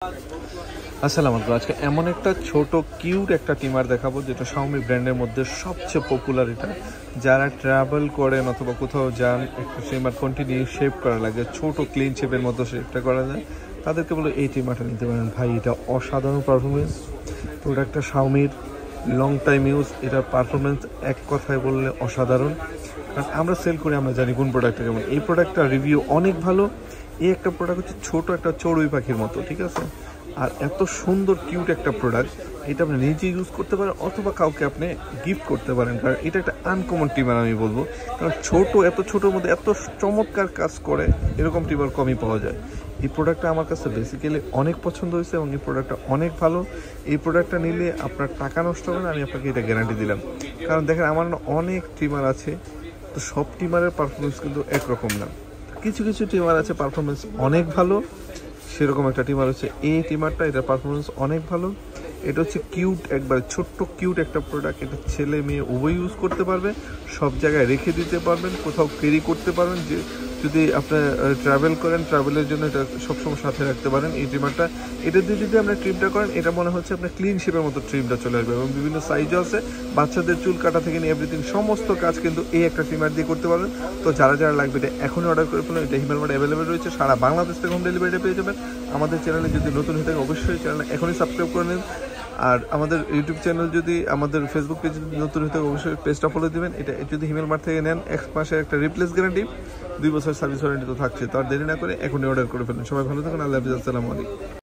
আসসালামু আলাইকুম। আজকে এমন একটা ছোট কিউট একটা টিমার দেখাবো যেটা Xiaomi ব্র্যান্ডের মধ্যে সবচেয়ে পপুলার। এটা যারা ট্রাভেল করেন অথবা কোথাও যান, একটা ট্রিমার কন্টিনিউ শেপ করা লাগে, ছোট ক্লিন শেপের মতো শেপটা করা যায়, তাদেরকে বলো এই ট্রিমারটা নিতে পারেন। ভাই এটা অসাধারণ পারফরমেন্স, প্রোডাক্টটা Xiaomiর লং টাইম ইউজ, এটার পারফরমেন্স এক কথায় বললে অসাধারণ। কারণ আমরা সেল করি, আমরা জানি কোন প্রোডাক্টটা কেমন। এই প্রোডাক্টটার রিভিউ অনেক ভালো। এই একটা প্রোডাক্ট হচ্ছে ছোট একটা চড়ুই পাখির মতো, ঠিক আছে? আর এত সুন্দর কিউট একটা প্রোডাক্ট, এটা আপনি নিজে ইউজ করতে পারেন অথবা কাউকে আপনি গিফট করতে পারেন। কারণ এটা একটা আনকমন টিমার আমি বলবো, কারণ এত ছোটোর মধ্যে এত চমৎকার কাজ করে এরকম টিমার কমই পাওয়া যায়। এই প্রোডাক্টটা আমার কাছে বেসিক্যালি অনেক পছন্দ হয়েছে এবং এই প্রোডাক্টটা অনেক ভালো। এই প্রোডাক্টটা নিলে আপনার টাকা নষ্ট হবে না, আমি আপনাকে এটা গ্যারান্টি দিলাম। কারণ দেখেন, আমার অনেক টিমার আছে, তো সব টিমারের পারফরমেন্স কিন্তু একরকম না। কিছু কিছু টিমার আছে পারফরমেন্স অনেক ভালো, সেরকম একটা টিমার হচ্ছে এই টিমারটা। এটার পারফরমেন্স অনেক ভালো। এটা হচ্ছে কিউট, একবার ছোট্ট কিউট একটা প্রোডাক্ট। এটা ছেলে মেয়ে উভয় ইউজ করতে পারবে, সব জায়গায় রেখে দিতে পারবেন, কোথাও ক্যারি করতে পারবেন। যে যদি আপনার ট্রাভেল করেন, ট্রাভেলের জন্য এটা সবসময় সাথে রাখতে পারেন এই ট্রিমারটা। এটা দিয়ে যদি আপনার ট্রিমটা করেন, এটা মনে হচ্ছে আপনার ক্লিন শেপের মতো ট্রিমটা চলে আসবে। এবং বিভিন্ন সাইজও আছে, বাচ্চাদের চুল কাটা থেকে নিয়ে এভরিথিং সমস্ত কাজ কিন্তু এই একটা ট্রিমার দিয়ে করতে পারবেন। তো যারা যারা লাগবে এটা এখনই অর্ডার করে ফেলুন। এটা হিমেল মার্টে অ্যাভেলেবেল রয়েছে, সারা বাংলাদেশ থেকে হোম ডেলিভারিটা পেয়ে যাবেন। আমাদের চ্যানেলে যদি নতুন হয়ে থাকে অবশ্যই চ্যানেল এখনই সাবস্ক্রাইব করে নিন। আর আমাদের ইউটিউব চ্যানেল যদি, আমাদের ফেসবুক পেজ যদি নতুন হতে অবশ্যই পেজটা ফলো দেবেন। এটা যদি হিমেল মার্ট থেকে নেন, 1 মাসের একটা রিপ্লেস গ্যারান্টি, 2 বছর সার্ভিস ওয়ারেন্টি তো থাকছে। তো আর দেরি না করে এখনই অর্ডার করে ফেলুন। সবাই ভালো থাকুন, আল্লাহ হাফিজ, আসসালামু আলাইকুম।